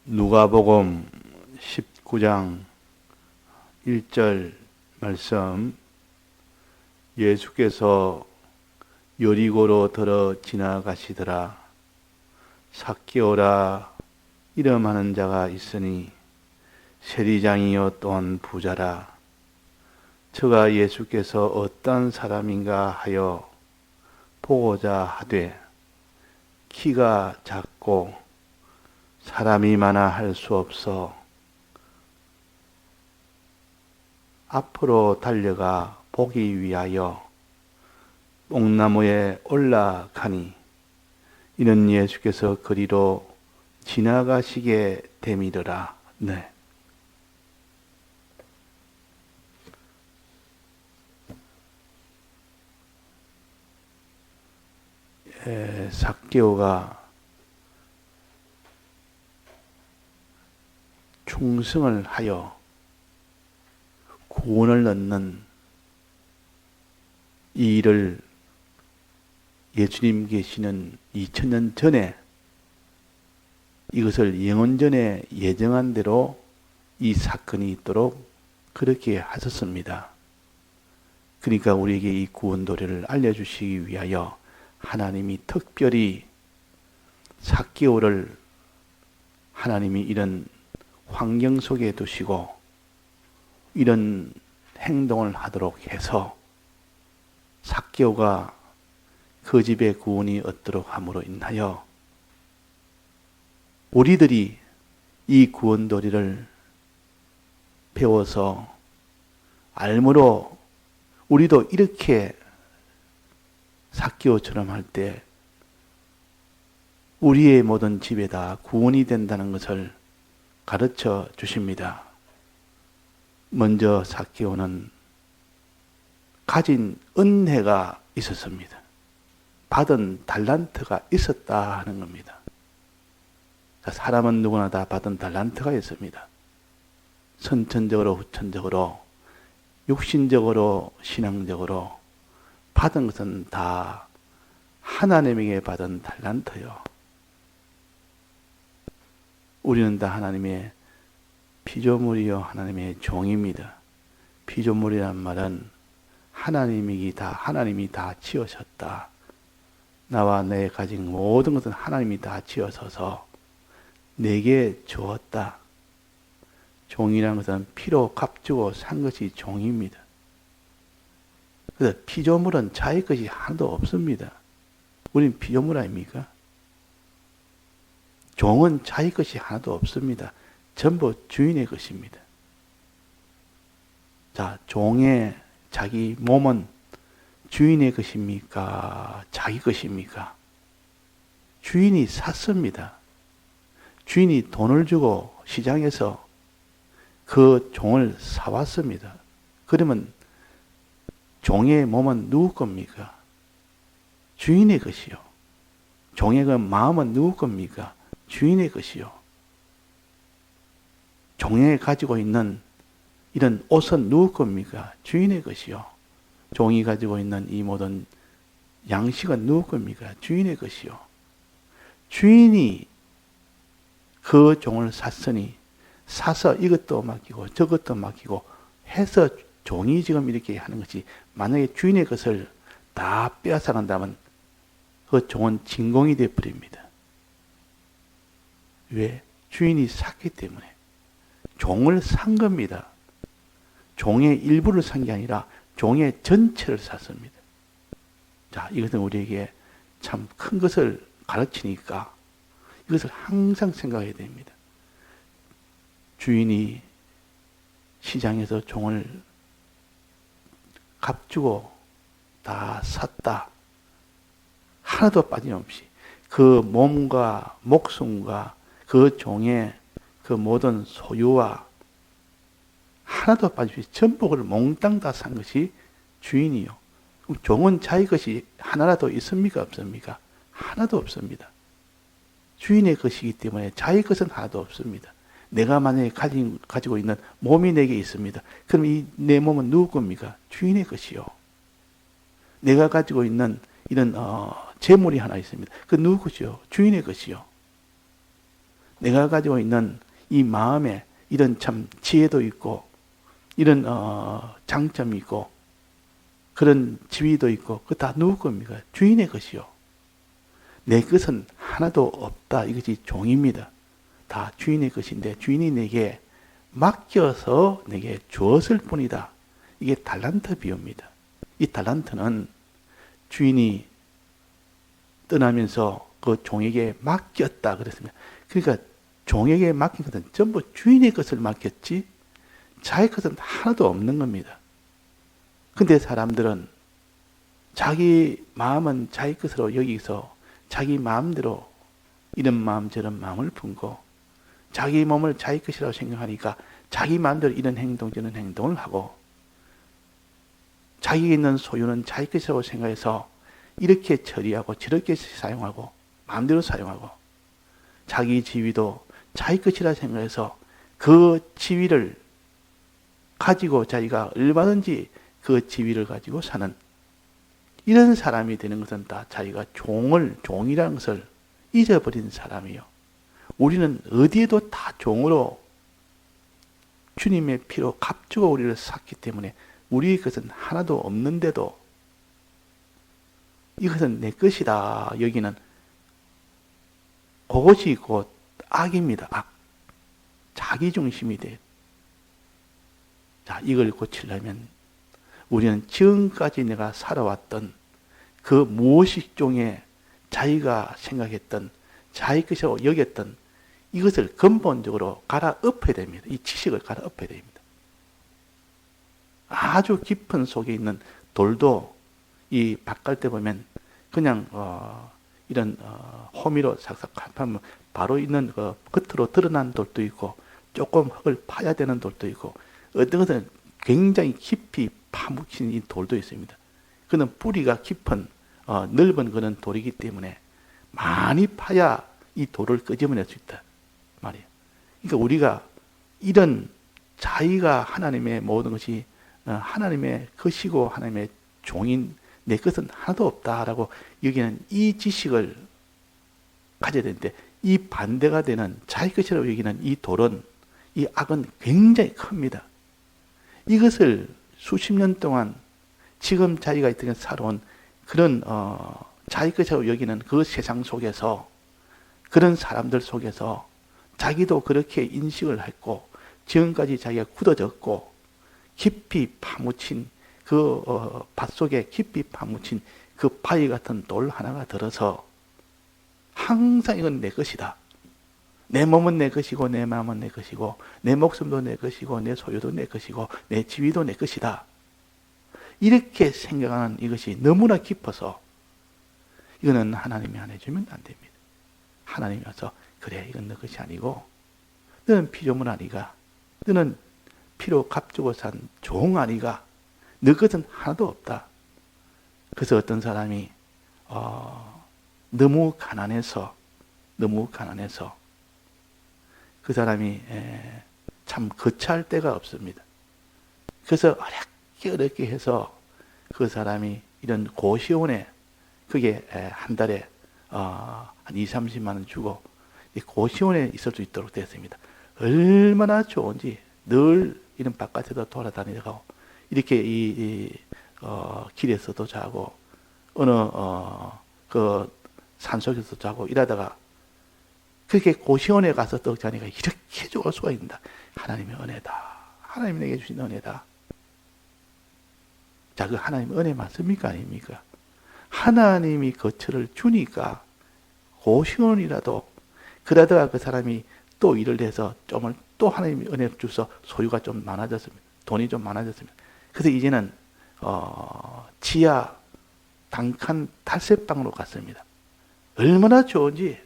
누가복음 19장 1절 말씀, 예수께서 여리고로 들어 지나가시더라. 삭개오라 이름하는 자가 있으니 세리장이요 또한 부자라. 저가 예수께서 어떤 사람인가 하여 보고자 하되 키가 작고 사람이 많아 할 수 없어 앞으로 달려가 보기 위하여 뽕나무에 올라가니, 이는 예수께서 그리로 지나가시게 됨이더라. 네. 삭개오가 충성을 하여 구원을 얻는 이 일을 예수님 계시는 2000년 전에 이것을 영원전에 예정한 대로 이 사건이 있도록 그렇게 하셨습니다. 그러니까 우리에게 이 구원 도리를 알려주시기 위하여 하나님이 특별히 삭개오를 하나님이 이런 환경 속에 두시고 이런 행동을 하도록 해서 삭개오가 그 집의 구원이 얻도록 함으로 인하여 우리들이 이 구원 도리를 배워서 알므로 우리도 이렇게 삭개오처럼 할 때 우리의 모든 집에 다 구원이 된다는 것을 가르쳐 주십니다. 먼저 삭개오는 가진 은혜가 있었습니다. 받은 달란트가 있었다 하는 겁니다. 사람은 누구나 다 받은 달란트가 있습니다. 선천적으로 후천적으로 육신적으로 신앙적으로 받은 것은 다 하나님에게 받은 달란트요. 우리는 다 하나님의 피조물이요 하나님의 종입니다. 피조물이란 말은 하나님이 다 지으셨다. 나와 내 가진 모든 것은 하나님이 다 지어서서 내게 주었다. 종이라는 것은 피로 값주고 산 것이 종입니다. 그래서 피조물은 자기 것이 하나도 없습니다. 우린 피조물 아닙니까? 종은 자기 것이 하나도 없습니다. 전부 주인의 것입니다. 자, 종의 자기 몸은 주인의 것입니까? 자기 것입니까? 주인이 샀습니다. 주인이 돈을 주고 시장에서 그 종을 사왔습니다. 그러면 종의 몸은 누구 겁니까? 주인의 것이요. 종의 그 마음은 누구 겁니까? 주인의 것이요. 종이 가지고 있는 이런 옷은 누구 겁니까? 주인의 것이요. 종이 가지고 있는 이 모든 양식은 누구 겁니까? 주인의 것이요. 주인이 그 종을 샀으니 사서 이것도 맡기고 저것도 맡기고 해서 종이 지금 이렇게 하는 것이, 만약에 주인의 것을 다 빼앗아간다면 그 종은 진공이 되어버립니다. 왜? 주인이 샀기 때문에. 종을 산 겁니다. 종의 일부를 산 게 아니라 종의 전체를 샀습니다. 자, 이것은 우리에게 참 큰 것을 가르치니까 이것을 항상 생각해야 됩니다. 주인이 시장에서 종을 값주고 다 샀다. 하나도 빠짐없이 그 몸과 목숨과 그 종의 그 모든 소유와 하나도 빠짐없이 전복을 몽땅 다 산 것이 주인이요. 그럼 종은 자기 것이 하나라도 있습니까? 없습니까? 하나도 없습니다. 주인의 것이기 때문에 자기 것은 하나도 없습니다. 내가 만약에 가지고 있는 몸이 내게 있습니다. 그럼 이 내 몸은 누구 겁니까? 주인의 것이요. 내가 가지고 있는 이런 재물이 하나 있습니다. 그 누구 것이요? 주인의 것이요. 내가 가지고 있는 이 마음에 이런 참 지혜도 있고 이런 장점이 있고 그런 지위도 있고 그거 다 누구 겁니까? 주인의 것이요. 내 것은 하나도 없다. 이것이 종입니다. 다 주인의 것인데 주인이 내게 맡겨서 내게 주었을 뿐이다. 이게 달란트 비유입니다. 이 달란트는 주인이 떠나면서 그 종에게 맡겼다 그랬습니다. 그러니까 종에게 맡긴 것은 전부 주인의 것을 맡겼지 자기 것은 하나도 없는 겁니다. 근데 사람들은 자기 마음은 자기 것으로 여기서 자기 마음대로 이런 마음 저런 마음을 품고 자기 몸을 자기 것이라고 생각하니까 자기 마음대로 이런 행동 저런 행동을 하고 자기에 있는 소유는 자기 것이라고 생각해서 이렇게 처리하고 저렇게 사용하고 마음대로 사용하고 자기 지위도 자기 것이라 생각해서 그 지위를 가지고 자기가 얼마든지 그 지위를 가지고 사는 이런 사람이 되는 것은 다 자기가 종이라는 것을 잊어버린 사람이요. 우리는 어디에도 다 종으로 주님의 피로 값주고 우리를 샀기 때문에 우리의 것은 하나도 없는데도 이것은 내 것이다 여기는 그것이 곧 악입니다. 악. 자기중심이 돼. 자, 이걸 고치려면 우리는 지금까지 내가 살아왔던 그 무엇일종의 자기가 생각했던 자기 것이라고 여겼던 이것을 근본적으로 갈아엎어야 됩니다. 이 지식을 갈아엎어야 됩니다. 아주 깊은 속에 있는 돌도 이 바깥 때 보면 그냥 이런 호미로 삭삭 하면 바로 있는 그 겉으로 드러난 돌도 있고 조금 흙을 파야 되는 돌도 있고 어떤 것은 굉장히 깊이 파묻힌 이 돌도 있습니다. 그는 뿌리가 깊은 넓은 그런 돌이기 때문에 많이 파야 이 돌을 끄집어낼 수 있다 말이에요. 그러니까 우리가 이런 자기가 하나님의 모든 것이 하나님의 것이고 하나님의 종인 내 것은 하나도 없다라고 여기는 이 지식을 가져야 되는데 이 반대가 되는 자기 것이라고 여기는 이 돌은 이 악은 굉장히 큽니다. 이것을 수십 년 동안 지금 자기가 있던 살아온 그런 자기 것이라고 여기는 그 세상 속에서 그런 사람들 속에서 자기도 그렇게 인식을 했고 지금까지 자기가 굳어졌고 깊이 파묻힌 그 밭속에 깊이 파묻힌 그 바위 같은 돌 하나가 들어서 항상 이건 내 것이다. 내 몸은 내 것이고 내 마음은 내 것이고 내 목숨도 내 것이고 내 소유도 내 것이고 내 지위도 내 것이다. 이렇게 생각하는 이것이 너무나 깊어서 이거는 하나님이 안 해주면 안 됩니다. 하나님이 와서 그래 이건 너 것이 아니고 너는 피조물 아니가 너는 피로 값주고 산 종 아니가 너 것은 하나도 없다. 그래서 어떤 사람이 너무 가난해서 그 사람이 참 거처할 데가 없습니다. 그래서 어렵게 해서 그 사람이 이런 고시원에 그게 한 달에 한 2, 30만 원 주고 고시원에 있을 수 있도록 되었습니다. 얼마나 좋은지 늘 이런 바깥에도 돌아다니다가 이렇게 길에서도 자고 어느 그 산속에서 자고 이러다가 그렇게 고시원에 가서 떡 자니까 이렇게 좋을 수가 있다. 하나님의 은혜다. 하나님이 내게 주신 은혜다. 자, 그 하나님의 은혜 맞습니까? 아닙니까? 하나님이 거처를 주니까 고시원이라도 그러다가 그 사람이 또 일을 해서 또 하나님이 은혜를 주셔서 소유가 좀 많아졌습니다. 돈이 좀 많아졌습니다. 그래서 이제는 지하 단칸 탈세방으로 갔습니다. 얼마나 좋은지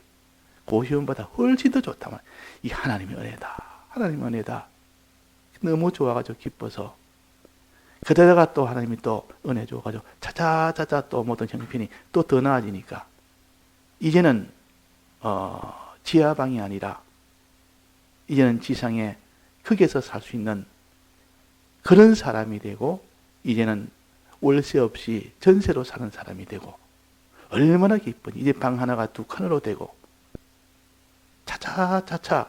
고시원보다 훨씬 더 좋다만 이 하나님의 은혜다. 하나님의 은혜다. 너무 좋아가지고 기뻐서 그러다가 또 하나님이 또 은혜 줘가지고 차차차차 또 모든 형편이 또 더 나아지니까 이제는 지하방이 아니라 이제는 지상에 거기에서 살 수 있는 그런 사람이 되고 이제는 월세 없이 전세로 사는 사람이 되고 얼마나 기쁜지 이제 방 하나가 2칸으로 되고 차차차차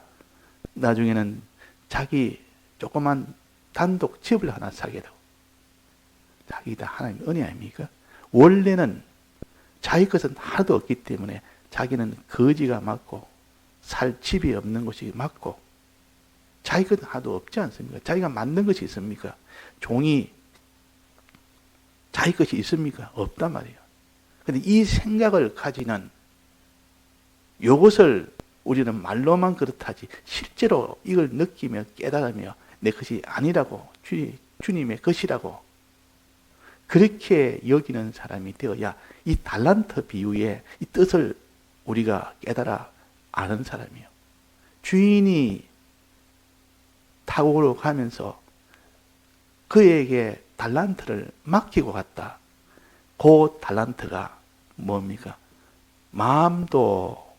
나중에는 자기 조그만 단독 집을 하나 사게 되고, 자기 다 하나님의 은혜 아닙니까? 원래는 자기 것은 하나도 없기 때문에 자기는 거지가 맞고 살 집이 없는 것이 맞고, 자기 것은 하나도 없지 않습니까? 자기가 만든 것이 있습니까? 종이 자기 것이 있습니까? 없단 말이에요. 그런데 이 생각을 가지는 이것을 우리는 말로만 그렇다지 실제로 이걸 느끼며 깨달으며 내 것이 아니라고, 주님의 것이라고 그렇게 여기는 사람이 되어야 이 달란트 비유의 이 뜻을 우리가 깨달아 아는 사람이에요. 주인이 타고 가면서 그에게 달란트를 맡기고 갔다. 그 달란트가 뭡니까? 마음도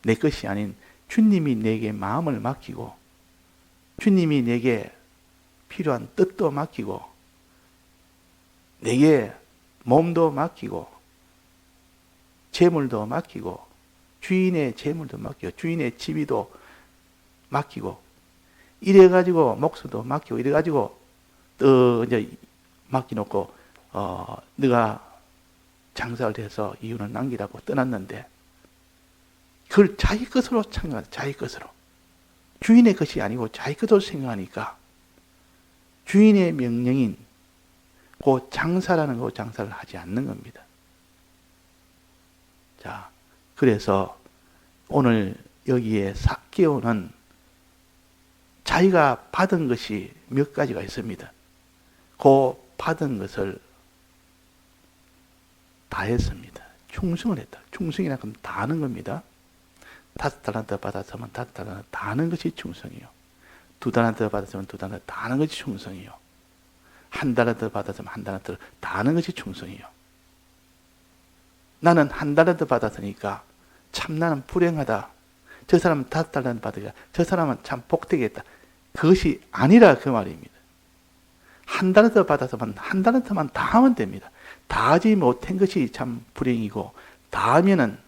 내 것이 아닌 주님이 내게 마음을 맡기고, 주님이 내게 필요한 뜻도 맡기고, 내게 몸도 맡기고, 재물도 맡기고, 주인의 재물도 맡기고, 주인의 집이도 맡기고, 이래가지고 목수도 맡기고, 이래가지고 또 이제 맡겨놓고, 네가 장사를 해서 이윤을 남기라고 떠났는데, 그걸 자기 것으로 생각하다. 자기 것으로. 주인의 것이 아니고 자기 것으로 생각하니까 주인의 명령인 그 장사라는 그 장사를 하지 않는 겁니다. 자, 그래서 오늘 여기에 삭개오는 자기가 받은 것이 몇 가지가 있습니다. 그 받은 것을 다 했습니다. 충성을 했다. 충성이라 그러면 다 하는 겁니다. 5달란트 받았으면 5달란트 다 하는 것이 충성이요. 2달란트 받았으면 2달란트 다 하는 것이 충성이요. 1달란트 받았으면 1달란트를 다 하는 것이 충성이요. 나는 1달란트 받았으니까 참 나는 불행하다. 저 사람은 5달란트 받으니까 저 사람은 참 복되겠다. 그것이 아니라 그 말입니다. 1달란트 받았으면 1달란트만 다 하면 됩니다. 다 하지 못한 것이 참 불행이고, 다 하면은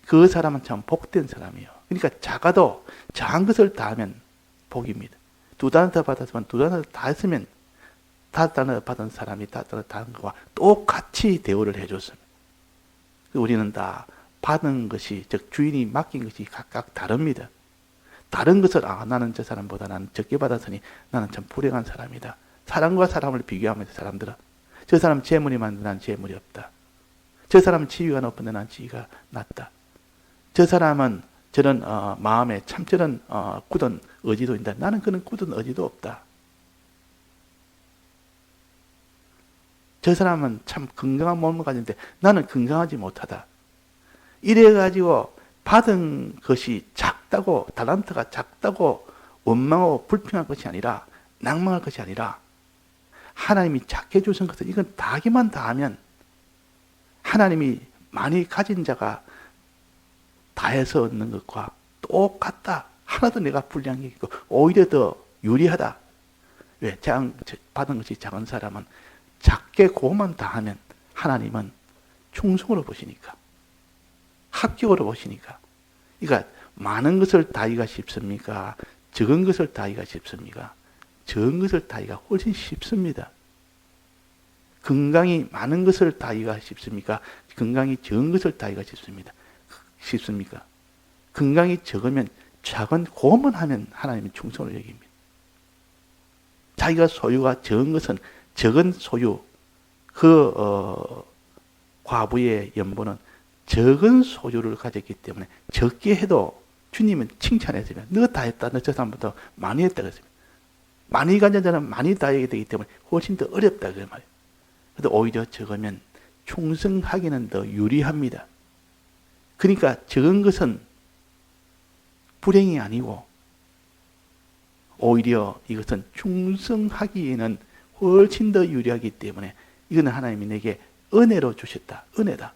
그 사람은 참 복된 사람이에요. 그러니까 작아도 작은 것을 다 하면 복입니다. 2달란트 받았으면 2달란트 다 했으면 5달란트 받은 사람이 5달란트 다 한 것과 똑같이 대우를 해줬습니다. 우리는 다 받은 것이, 즉 주인이 맡긴 것이 각각 다릅니다. 다른 것을 나는 저 사람보다 나는 적게 받았으니 나는 참 불행한 사람이다. 사람과 사람을 비교하면서 사람들은 저 사람 재물이 많은데 난 재물이 없다. 저 사람은 지위가 높은데 난 지위가 낮다. 저 사람은 저런 마음에 참 저런 굳은 의지도 있다. 나는 그런 굳은 의지도 없다. 저 사람은 참 건강한 몸을 가졌는데 나는 건강하지 못하다. 이래가지고 받은 것이 작다고, 달란트가 작다고 원망하고 불평할 것이 아니라, 낭망할 것이 아니라, 하나님이 작게 주신 것은 이건 다기만 다 하면 하나님이 많이 가진 자가 다해서 얻는 것과 똑같다. 하나도 내가 불리한 게 있고 오히려 더 유리하다. 왜? 받은 것이 작은 사람은 작게 그것만 다 하면 하나님은 충성으로 보시니까, 합격으로 보시니까. 그러니까 많은 것을 다하기가 쉽습니까? 적은 것을 다하기가 쉽습니까? 적은 것을 다하기가 훨씬 쉽습니다. 건강이 많은 것을 다하기가 쉽습니까? 건강이 적은 것을 다하기가 쉽습니까? 건강이 적으면 작은 그것만 하면 하나님은 충성을 여깁니다. 자기가 소유가 적은 것은 적은 소유, 과부의 연보는 적은 소유를 가졌기 때문에 적게 해도 주님은 칭찬했으면 너 다 했다. 너 저 사람보다 많이 했다 그랬습니다. 많이 가진 자는 많이 다 해야 되기 때문에 훨씬 더 어렵다 그 말이에요. 그래도 오히려 적으면 충성하기는 더 유리합니다. 그러니까 적은 것은 불행이 아니고 오히려 이것은 충성하기에는 훨씬 더 유리하기 때문에 이거는 하나님이 내게 은혜로 주셨다. 은혜다.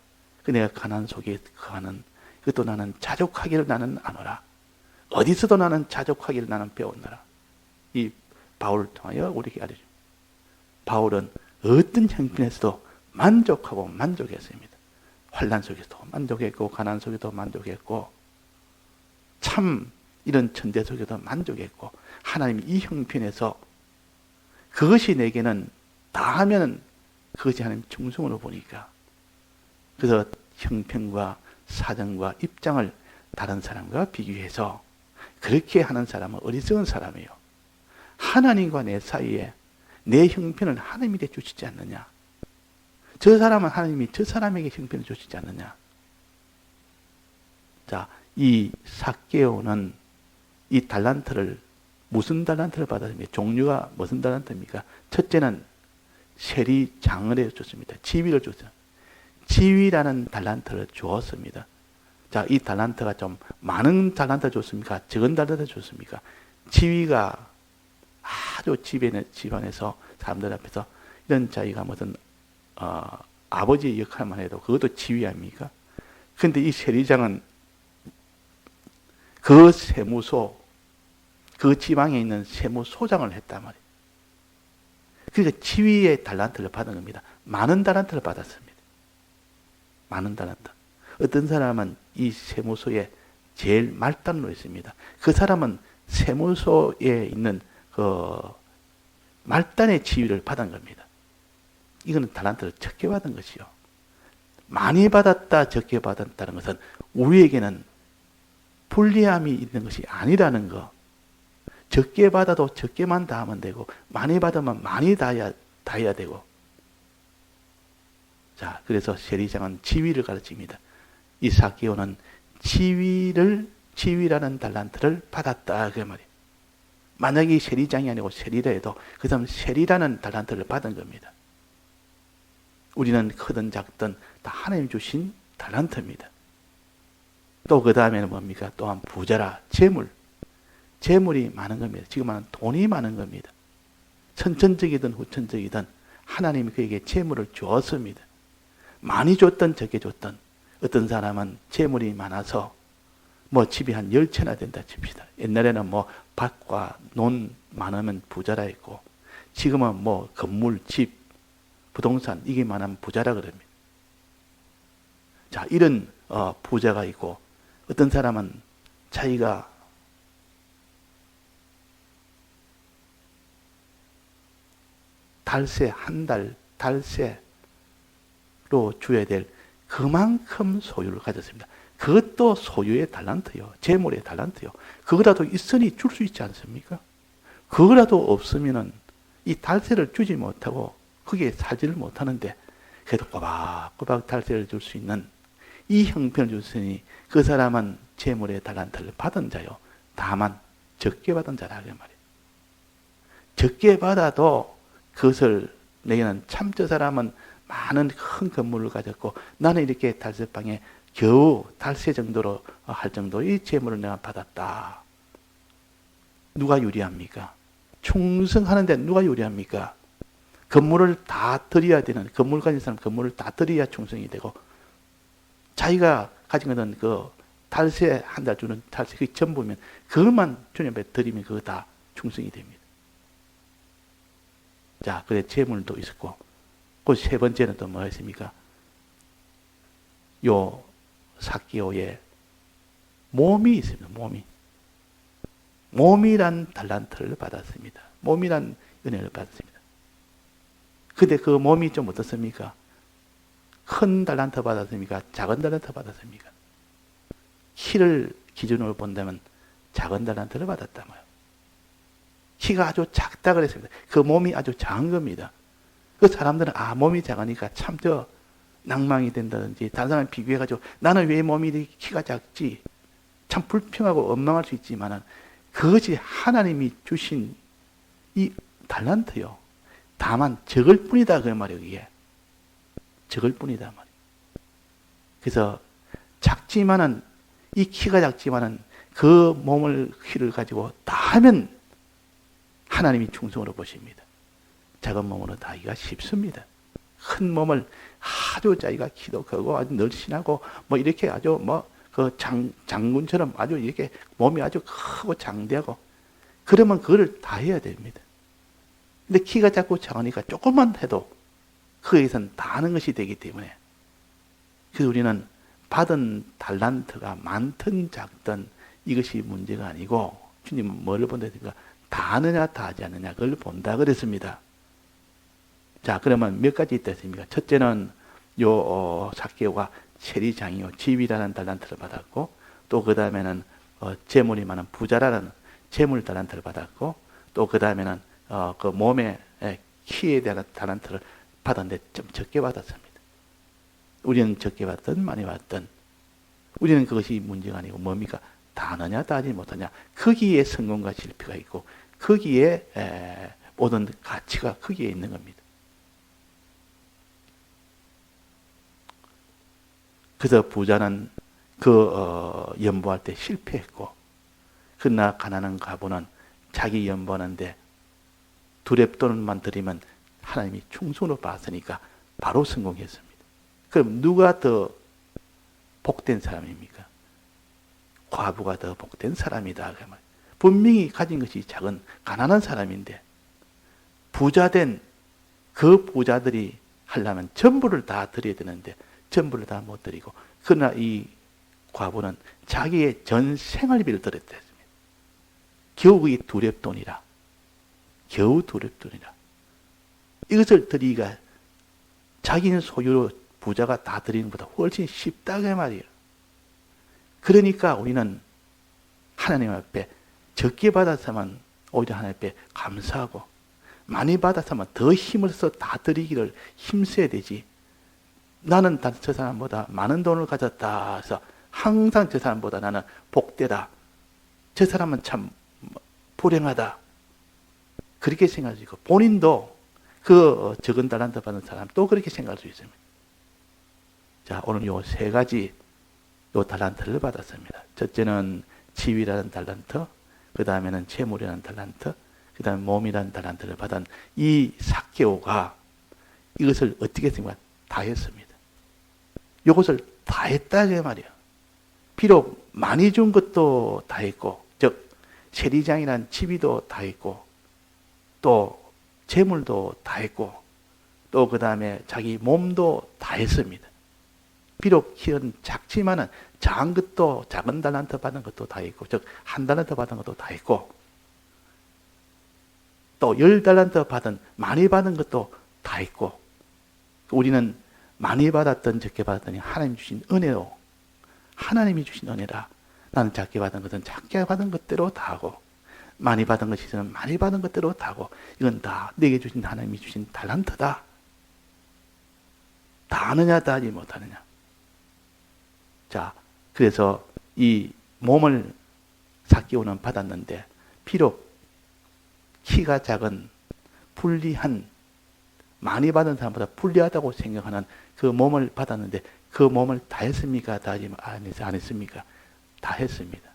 내가 가난 속에 거하는, 그것도 나는 자족하기를 나는 아노라. 어디서도 나는 자족하기를 나는 배웠노라. 이 바울을 통하여 우리에게 알려줍니다. 바울은 어떤 형편에서도 만족하고 만족했습니다. 환난 속에서도 만족했고 가난 속에도 만족했고 참 이런 천재 속에도 만족했고 하나님이 이 형편에서 그것이 내게는 다 하면 그것이 하나님 충성으로 보니까 그래서 형편과 사정과 입장을 다른 사람과 비교해서 그렇게 하는 사람은 어리석은 사람이에요. 하나님과 내 사이에 내 형편을 하나님이 주시지 않느냐. 저 사람은 하나님이 저 사람에게 형편을 주시지 않느냐. 자, 이 삭개오는 이 달란트를 무슨 달란트를 받았습니까? 종류가 무슨 달란트입니까? 첫째는 세리장을 줬습니다. 지위를 줬어요. 지위라는 달란트를 주었습니다. 자, 이 달란트가 좀 많은 달란트 줬습니까? 적은 달란트 줬습니까? 지위가 아주 집안에서 사람들 앞에서 이런 자기가 무슨 아버지의 역할만 해도 그것도 지위 아닙니까? 그런데 이 세리장은 그 세무소, 그 지방에 있는 세무소장을 했단 말이에요. 그러니까 지위의 달란트를 받은 겁니다. 많은 달란트를 받았습니다. 많은 달란트. 어떤 사람은 이 세무소에 제일 말단으로 있습니다. 그 사람은 세무소에 있는 그 말단의 지위를 받은 겁니다. 이거는 달란트를 적게 받은 것이요. 많이 받았다, 적게 받았다는 것은 우리에게는 불리함이 있는 것이 아니라는 거. 적게 받아도 적게만 다 하면 되고, 많이 받으면 많이 다 해야 되고. 자, 그래서 세리장은 지위를 가르칩니다. 이 삭개오는 지위라는 달란트를 받았다. 그 말이에요. 만약에 세리장이 아니고 세리라 해도 그 사람은 세리라는 달란트를 받은 겁니다. 우리는 크든 작든 다 하나님 주신 달란트입니다. 또 그 다음에는 뭡니까? 또한 부자라, 재물이 많은 겁니다. 지금 말하는 돈이 많은 겁니다. 선천적이든 후천적이든 하나님이 그에게 재물을 주었습니다. 많이 줬든 적게 줬든 어떤 사람은 재물이 많아서 뭐 집이 한 10채나 된다 칩시다. 옛날에는 뭐 밭과 논 많으면 부자라 했고 지금은 뭐 건물, 집, 부동산 이게 많으면 부자라 그럽니다. 자, 이런 부자가 있고 어떤 사람은 자기가 달세 한 달 달세로 줘야 될 그만큼 소유를 가졌습니다. 그것도 소유의 달란트요. 재물의 달란트요. 그거라도 있으니 줄 수 있지 않습니까? 그거라도 없으면은 이 달세를 주지 못하고 거기에 살지를 못하는데 그래도 꼬박꼬박 달세를 줄 수 있는 이 형편을 줬으니 그 사람은 재물의 달란트를 받은 자요. 다만 적게 받은 자라 그 말이에요. 적게 받아도 그것을 내게는 참 저 사람은 많은 큰 건물을 가졌고 나는 이렇게 달세방에 겨우 달세 정도로 할 정도의 재물을 내가 받았다. 누가 유리합니까? 충성하는데 누가 유리합니까? 건물을 다 드려야 되는, 건물 가진 사람 건물을 다 드려야 충성이 되고 자기가 가진 것은 그 달세 한 달 주는 달세 그 전부면 그것만 주님 앞에 드리면 그거 다 충성이 됩니다. 자, 그래 재물도 있었고 그 세 번째는 또 뭐가 있습니까? 요 삭개오에 몸이 있습니다. 몸이란 달란트를 받았습니다. 몸이란 은혜를 받았습니다. 근데 그 몸이 좀 어떻습니까? 큰 달란트 받았습니까? 작은 달란트 받았습니까? 키를 기준으로 본다면 작은 달란트를 받았단 말이에요. 키가 아주 작다 그랬습니다. 그 몸이 아주 작은 겁니다. 그 사람들은 몸이 작으니까 참 낭망이 된다든지 다른 사람 비교해가지고 나는 왜 몸이 이렇게 키가 작지? 참 불평하고 원망할 수 있지만은 그것이 하나님이 주신 이 달란트요. 다만 적을 뿐이다 그 말이에요. 이게 적을 뿐이다 말이에요. 그래서 작지만은 이 키가 작지만은 그 몸을 키를 가지고 다 하면 하나님이 충성으로 보십니다. 작은 몸으로 다 하기가 쉽습니다. 큰 몸을 아주 자기가 키도 크고 아주 늘씬하고 뭐 이렇게 아주 뭐 그 장군처럼 아주 이렇게 몸이 아주 크고 장대하고 그러면 그거를 다 해야 됩니다. 근데 키가 작고 작으니까 조금만 해도 거기선 다 하는 것이 되기 때문에 그래서 우리는 받은 달란트가 많든 작든 이것이 문제가 아니고 주님은 뭐를 본다 했습니까? 다 하느냐 다 하지 않느냐 그걸 본다 그랬습니다. 자, 그러면 몇 가지 있다 했습니까? 첫째는 삭개오가 세리장이요 지위라는 달란트를 받았고, 또 그 다음에는 재물이 많은 부자라는 재물 달란트를 받았고, 또 그 다음에는 그 몸의 키에 대한 달란트를 받았는데 좀 적게 받았습니다. 우리는 적게 받든 많이 받든 우리는 그것이 문제가 아니고 뭡니까? 다 하느냐 다 하지 못하냐, 거기에 성공과 실패가 있고 거기에 모든 가치가 거기에 있는 겁니다. 그래서 부자는 연보할 때 실패했고, 그러나 가난한 과부는 자기 연보하는데 두렙돈만 드리면 하나님이 충성으로 봤으니까 바로 성공했습니다. 그럼 누가 더 복된 사람입니까? 과부가 더 복된 사람이다. 분명히 가진 것이 작은 가난한 사람인데, 부자된 그 부자들이 하려면 전부를 다 드려야 되는데 전부를 다 못 드리고, 그러나 이 과부는 자기의 전 생활비를 드렸다 했습니다. 겨우 이 두렙돈이라. 겨우 두렙돈이라. 이것을 드리기가 자기는 소유로 부자가 다 드리는 것보다 훨씬 쉽다 그 말이에요. 그러니까 우리는 하나님 앞에 적게 받았으면 오히려 하나님 앞에 감사하고, 많이 받았으면 더 힘을 써 다 드리기를 힘써야 되지. 나는 저 사람보다 많은 돈을 가졌다 해서 항상 저 사람보다 나는 복되다, 저 사람은 참 불행하다, 그렇게 생각할 수 있고, 본인도 그 적은 달란트 받은 사람 또 그렇게 생각할 수 있습니다. 자, 오늘 요 세 가지 요 달란트를 받았습니다. 첫째는 지위라는 달란트, 그 다음에는 재물이라는 달란트, 그 다음에 몸이라는 달란트를 받은 이 삭개오가 이것을 어떻게 했습니까? 다 했습니다. 이것을 다 했다 그 말이야. 비록 많이 준 것도 다 했고, 즉 세리장이란 지위도 다 했고, 또 재물도 다 했고, 또 그 다음에 자기 몸도 다 했습니다. 비록 키는 작지만은 작은 것도, 작은 달란트 받은 것도 다 했고, 즉 한 달란트 받은 것도 다 했고, 또 10달란트 받은, 많이 받은 것도 다 했고, 우리는 많이 받았던 적게 받았더니 하나님 주신 은혜로, 하나님이 주신 은혜라 나는 작게 받은 것은 작게 받은 것대로 다 하고, 많이 받은 것이 있으면 많이 받은 것대로 다 하고, 이건 다 내게 주신 하나님이 주신 달란트다. 다 하느냐 다 하지 못하느냐. 자, 그래서 이 몸을 삭개오는 받았는데, 비록 키가 작은 불리한, 많이 받은 사람보다 불리하다고 생각하는 그 몸을 받았는데, 그 몸을 다 했습니까? 다 안 했습니까? 다 했습니다.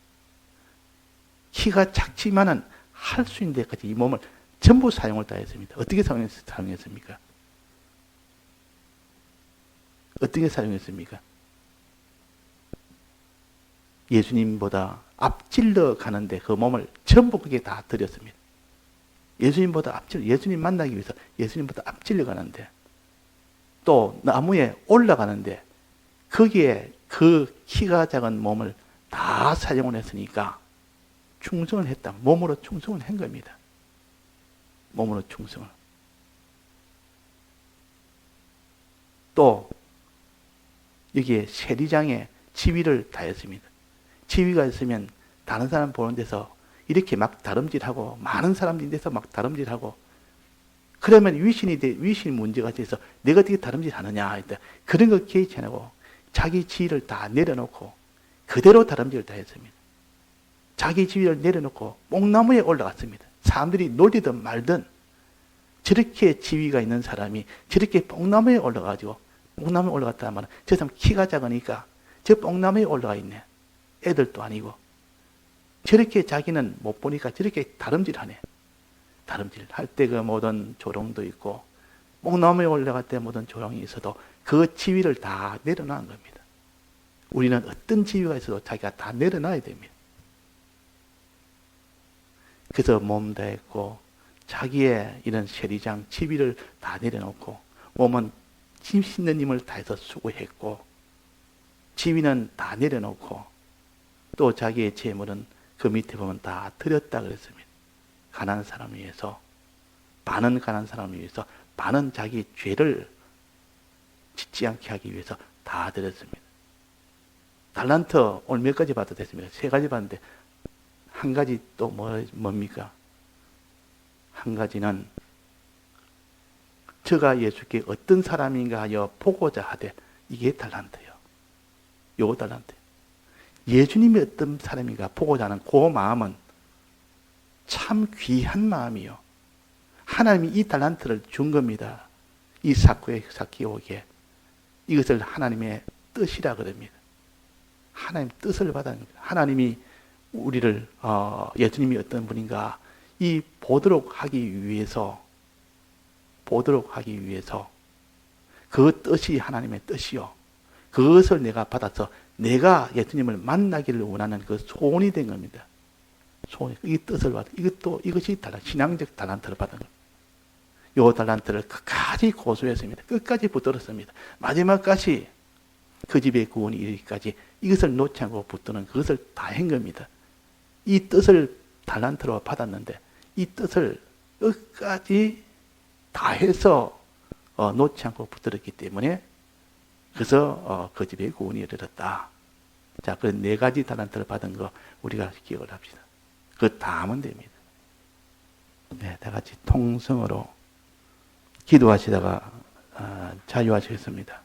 키가 작지만은 할 수 있는 데까지 이 몸을 전부 사용을 다 했습니다. 어떻게 사용했습니까? 어떻게 사용했습니까? 예수님보다 앞질러 가는데 그 몸을 전부 그게 다 드렸습니다. 예수님 만나기 위해서 예수님보다 앞질러 가는데, 또 나무에 올라가는데 거기에 그 키가 작은 몸을 다 사용을 했으니까 충성을 했다. 몸으로 충성을 한 겁니다. 몸으로 충성을. 또 여기에 세리장에 지위를 다했습니다. 지위가 있으면 다른 사람 보는 데서 이렇게 막 다름질하고, 많은 사람들이 돼서 막 다름질하고, 그러면 위신이 문제가 돼서 내가 어떻게 다름질하느냐, 그런 거 개의치 안 하고 자기 지위를 다 내려놓고 그대로 다름질을 다 했습니다. 자기 지위를 내려놓고 뽕나무에 올라갔습니다. 사람들이 놀리든 말든 저렇게 지위가 있는 사람이 저렇게 뽕나무에 올라가가지고, 뽕나무에 올라갔다 하면 저 사람 키가 작으니까 저 뽕나무에 올라가 있네. 애들도 아니고 저렇게 자기는 못 보니까 저렇게 다름질하네. 다름질 할 때 그 모든 조롱도 있고, 뽕나무에 올라갈 때 모든 조롱이 있어도 그 지위를 다 내려놓은 겁니다. 우리는 어떤 지위가 있어도 자기가 다 내려놔야 됩니다. 그래서 몸 다했고, 자기의 이런 세리장 지위를 다 내려놓고, 몸은 짐 씻는 힘을 다해서 수고했고, 지위는 다 내려놓고, 또 자기의 재물은 그 밑에 보면 다 드렸다 그랬습니다. 가난한 사람을 위해서, 반은 가난한 사람을 위해서, 반은 자기 죄를 짓지 않게 하기 위해서 다 드렸습니다. 달란트 오늘 몇 가지 봐도 됐습니다. 3가지 봤는데 한 가지 또 뭡니까? 한 가지는 저가 예수께 어떤 사람인가 하여 보고자 하되, 이게 달란트예요. 요거 달란트예요. 예수님이 어떤 사람인가 보고자 하는 그 마음은 참 귀한 마음이요. 하나님이 이 달란트를 준 겁니다. 이 사키오에게. 이것을 하나님의 뜻이라 그럽니다. 하나님 뜻을 받은 겁니다. 하나님이 우리를 예수님이 어떤 분인가 이 보도록 하기 위해서 그 뜻이 하나님의 뜻이요. 그것을 내가 받아서 내가 예수님을 만나기를 원하는 그 소원이 된 겁니다. 소원, 이 뜻을 받은, 이것이 신앙적 달란트를 받은 겁니다. 요 달란트를 끝까지 고수했습니다. 끝까지 붙들었습니다. 마지막까지 그 집의 구원이 이르기까지 이것을 놓지 않고 붙드는 그것을 다 한 겁니다. 이 뜻을 달란트로 받았는데 이 뜻을 끝까지 다 해서 놓지 않고 붙들었기 때문에 그래서 그 집의 구원이 이르렀다. 자, 그 4가지 달란트를 받은 거 우리가 기억을 합시다. 그거 다 하면 됩니다. 네, 다 같이 통성으로 기도하시다가 자유하시겠습니다.